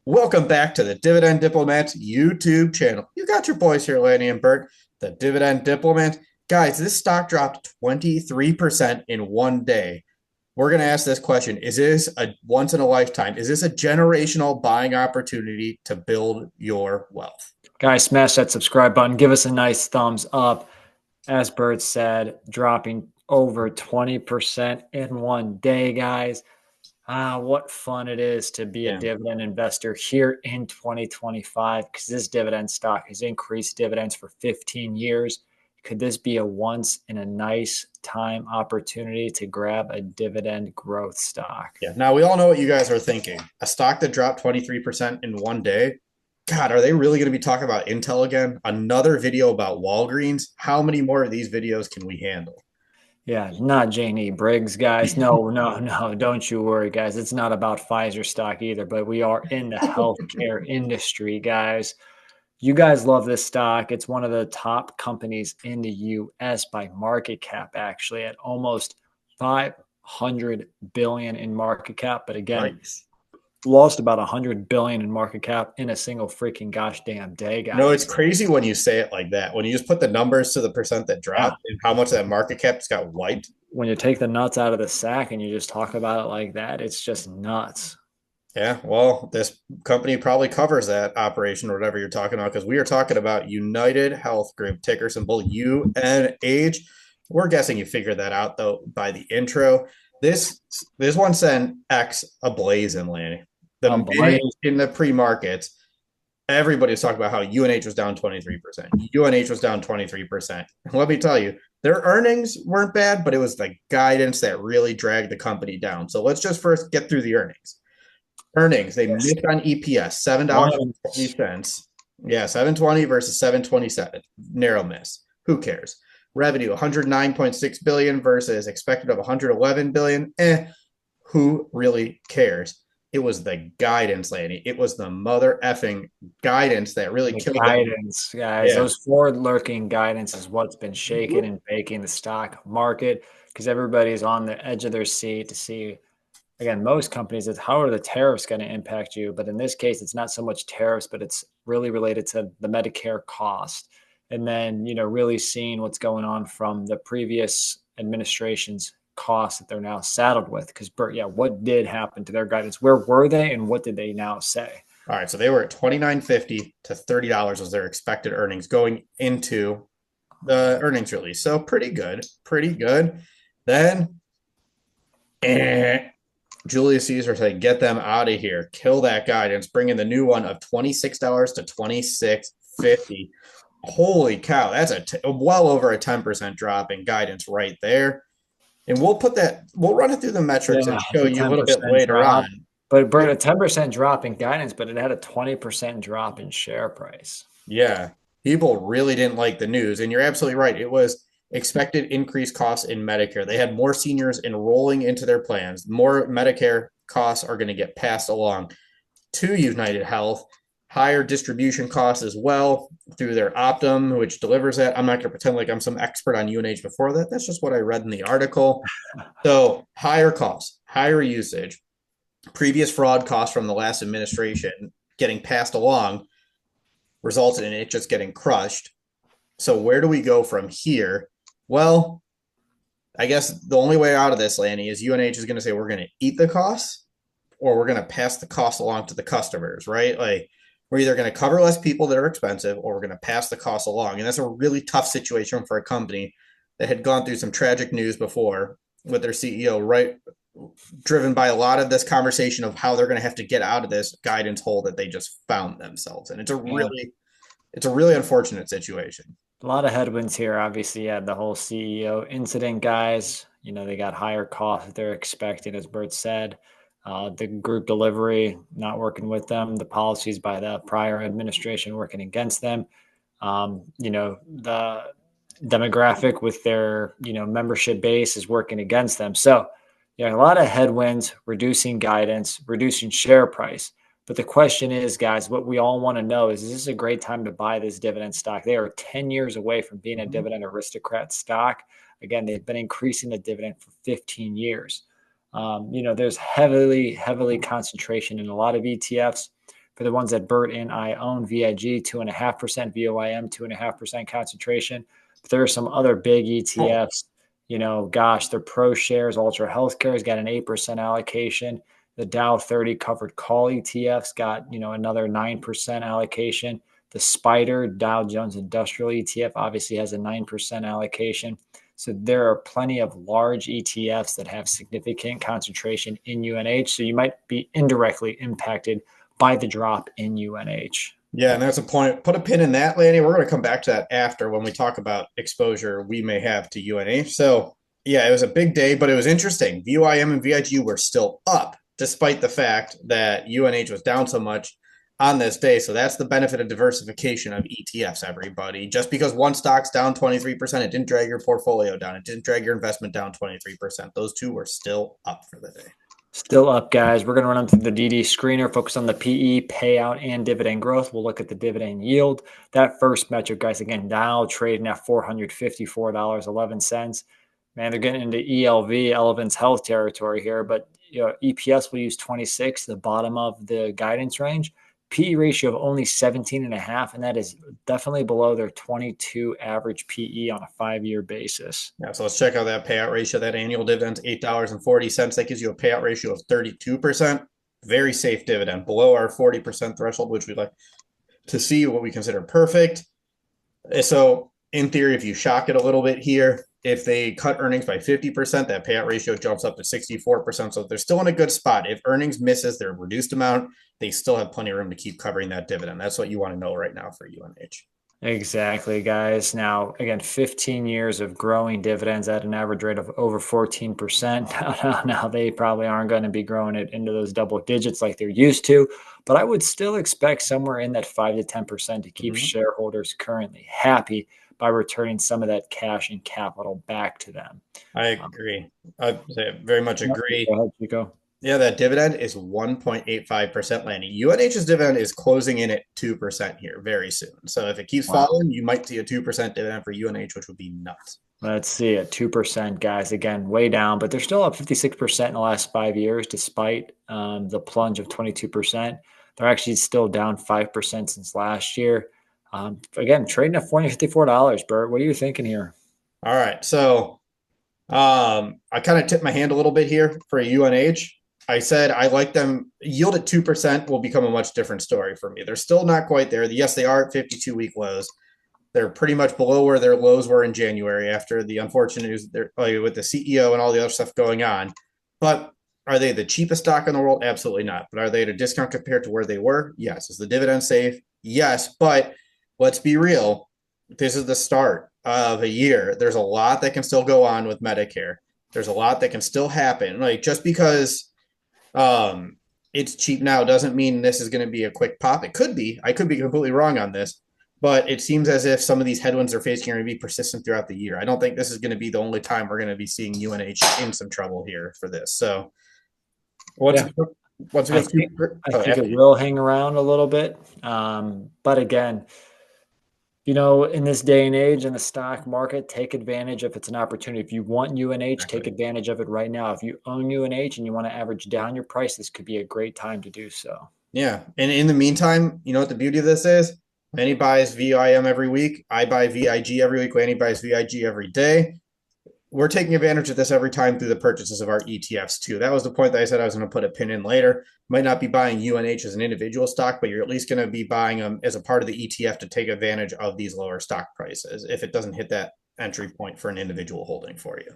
Welcome back to the Dividend Diplomats YouTube channel. You got your boys here, Lanny and Bert, the Dividend Diplomat. Guys, this stock dropped 23% in one day. We're going to ask this question. Is this a once in a lifetime? Is this a generational buying opportunity to build your wealth? Guys, smash that subscribe button. Give us a nice thumbs up. As Bert said, dropping over 20% in one day, guys. What fun it is to be a Yeah. dividend investor here in 2025 because this dividend stock has increased dividends for 15 years. Could this be a once in a nice time opportunity to grab a dividend growth stock? Yeah. Now, we all know what you guys are thinking. A stock that dropped 23% in one day. God, are they really going to be talking about Intel again? Another video about Walgreens? How many more of these videos can we handle? Yeah, not Janie Briggs, guys. No, no, no. Don't you worry, guys. It's not about Pfizer stock either, but we are in the healthcare industry, guys. You guys love this stock. It's one of the top companies in the US by market cap, actually, at almost 500 billion in market cap. But again, Nice. lost about 100 billion in market cap in a single freaking gosh damn day, No, it's guys. crazy when you say it like that. When you just put the numbers to the percent that Yeah. dropped and how much that market cap just got wiped. When you take the nuts out of the sack and you just talk about it like that, it's just nuts. Yeah, well, this company probably covers that operation or whatever you're talking about because we are talking about United Health Group, ticker symbol UNH. We're guessing you figured that out though by the intro. This one sent X ablazing, Lanny. The minute Blaze. in the pre-markets, everybody was talking about how UNH was down 23%. UNH was down 23%. Let me tell you, their earnings weren't bad, but it was the guidance that really dragged the company down. So let's just first get through the earnings. They Yes. missed on EPS, $7.20. Yeah, 720 versus 727. Narrow miss. Who cares? Revenue 109.6 billion versus expected of 111 billion. Who really cares? It was the guidance, Lanny. It was the mother effing guidance that really The killed them. guidance, guys, Yeah. those forward lurking guidance is what's been shaking and baking the stock market because everybody's on the edge of their seat to see. Again, most companies, it's how are the tariffs going to impact you? But in this case, it's not so much tariffs, but it's really related to the Medicare cost. And then, really seeing what's going on from the previous administration's costs that they're now saddled with. Because, Bert, yeah, what did happen to their guidance? Where were they and what did they now say? All right. So they were at $29.50 to $30 was their expected earnings going into the earnings release. So pretty good. Pretty good. Then Julius Caesar said, get them out of here. Kill that guidance. Bring in the new one of $26 to $26.50. Holy cow. That's well over a 10% drop in guidance right there. And we'll run it through the metrics Yeah, and it's show a you a little bit 10% later drop. on. But Bert, a 10% drop in guidance, but it had a 20% drop in share price. Yeah. People really didn't like the news. And you're absolutely right. It was expected increased costs in Medicare. They had more seniors enrolling into their plans. More Medicare costs are going to get passed along to United Health. Higher distribution costs as well through their Optum, which delivers that. I'm not going to pretend like I'm some expert on UNH before that. That's just what I read in the article. So higher costs, higher usage, previous fraud costs from the last administration getting passed along resulted in it just getting crushed. So where do we go from here? Well, I guess the only way out of this, Lanny, is UNH is going to say we're going to eat the costs or we're going to pass the cost along to the customers, right? Like we're either going to cover less people that are expensive or we're going to pass the cost along. And that's a really tough situation for a company that had gone through some tragic news before with their CEO, right? Driven by a lot of this conversation of how they're going to have to get out of this guidance hole that they just found themselves in. Yeah. It's a really unfortunate situation. A lot of headwinds here. Obviously, yeah, the whole CEO incident, guys. They got higher costs that they're expecting, as Bert said. The group delivery not working with them, the policies by the prior administration working against them. The demographic with their membership base is working against them. So, yeah, a lot of headwinds, reducing guidance, reducing share price. But the question is, guys, what we all want to know is this a great time to buy this dividend stock? They are 10 years away from being a dividend aristocrat stock. Again, they've been increasing the dividend for 15 years. There's heavily concentration in a lot of ETFs. For the ones that Bert and I own, VIG 2.5%, VOIM 2.5% concentration. But there are some other big Oh, ETFs. Gosh, their Pro Shares, Ultra Healthcare has got an 8% allocation. The Dow 30 covered call ETFs got, another 9% allocation. The Spider Dow Jones Industrial ETF obviously has a 9% allocation. So there are plenty of large ETFs that have significant concentration in UNH. So you might be indirectly impacted by the drop in UNH. yeah, and that's a point. Put a pin in that, Lanny. We're going to come back to that after when we talk about exposure we may have to UNH. So, yeah, it was a big day, but it was interesting. VIM and VIG were still up, despite the fact that UNH was down so much on this day. So that's the benefit of diversification of ETFs, everybody. Just because one stock's down 23%, it didn't drag your portfolio down. It didn't drag your investment down 23%. Those two were still up for the day. Still up, guys. We're going to run them through the DD screener, focus on the PE, payout, and dividend growth. We'll look at the dividend yield. That first metric, guys, again, now trading at $454.11. Man, they're getting into ELV, Elevance Health territory here, but EPS will use 26, the bottom of the guidance range. PE ratio of only 17.5, and that is definitely below their 22 average PE on a 5-year basis. Yeah, so let's check out that payout ratio. That annual dividend's $8.40. That gives you a payout ratio of 32%. Very safe dividend, below our 40% threshold, which we'd like to see, what we consider perfect. So in theory, if you shock it a little bit here, if they cut earnings by 50%, that payout ratio jumps up to 64%. So they're still in a good spot. If earnings misses their reduced amount, they still have plenty of room to keep covering that dividend. That's what you want to know right now for UNH. Exactly, guys. Now, again, 15 years of growing dividends at an average rate of over 14%. Now they probably aren't going to be growing it into those double digits like they're used to, but I would still expect somewhere in that 5 to 10% to keep shareholders currently happy by returning some of that cash and capital back to them. I agree. I very much agree. Go ahead, Chico. Yeah, that dividend is 1.85% landing. UNH's dividend is closing in at 2% here very soon. So if it keeps falling, you might see a 2% dividend for UNH, which would be nuts. Let's see at 2%, guys. Again, way down, but they're still up 56% in the last 5 years, despite the plunge of 22%. They're actually still down 5% since last year. Again, trading at $454, Bert. What are you thinking here? All right. So I kind of tipped my hand a little bit here for UNH. I said I like them. Yield at 2% will become a much different story for me. They're still not quite there. Yes, they are at 52-week lows. They're pretty much below where their lows were in January after the unfortunate news with the CEO and all the other stuff going on. But are they the cheapest stock in the world? Absolutely not. But are they at a discount compared to where they were? Yes. Is the dividend safe? Yes. But let's be real. This is the start of a year. There's a lot that can still go on with Medicare. There's a lot that can still happen. Like just because it's cheap now doesn't mean this is going to be a quick pop. It could be. I could be completely wrong on this, but it seems as if some of these headwinds they're facing are going to be persistent throughout the year. I don't think this is going to be the only time we're going to be seeing UNH in some trouble here for this. So once I think it will hang around a little bit. But again, in this day and age in the stock market, take advantage if it's an opportunity. If you want UNH, take advantage of it right now. If you own UNH and you want to average down your price, this could be a great time to do so. Yeah. And in the meantime, you know what the beauty of this is? Lanny buys VIM every week. I buy VIG every week. Lanny buys VIG every day. We're taking advantage of this every time through the purchases of our ETFs too. That was the point that I said I was going to put a pin in later. Might not be buying UNH as an individual stock, but you're at least going to be buying them as a part of the ETF to take advantage of these lower stock prices if it doesn't hit that entry point for an individual holding for you.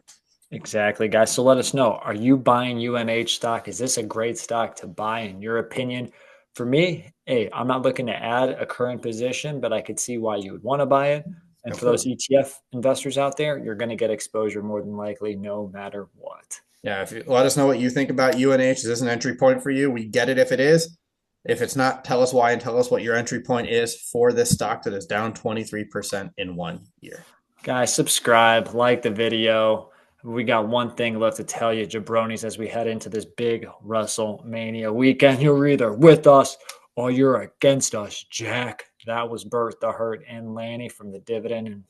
Exactly, guys. So let us know. Are you buying UNH stock? Is this a great stock to buy in your opinion? For me, hey, I'm not looking to add a current position, but I could see why you would want to buy it. And for those ETF investors out there, you're going to get exposure more than likely no matter what. Yeah, if you let us know what you think about UNH. Is this an entry point for you? We get it if it is. If it's not, tell us why and tell us what your entry point is for this stock that is down 23% in 1 year. Guys, subscribe, like the video. We got one thing left to tell you, jabronis, as we head into this big WrestleMania weekend. You're either with us or you're against us, Jack. That was Bert the Hurt and Lanny from the Dividend and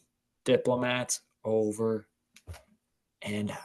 Diplomats. Over and out.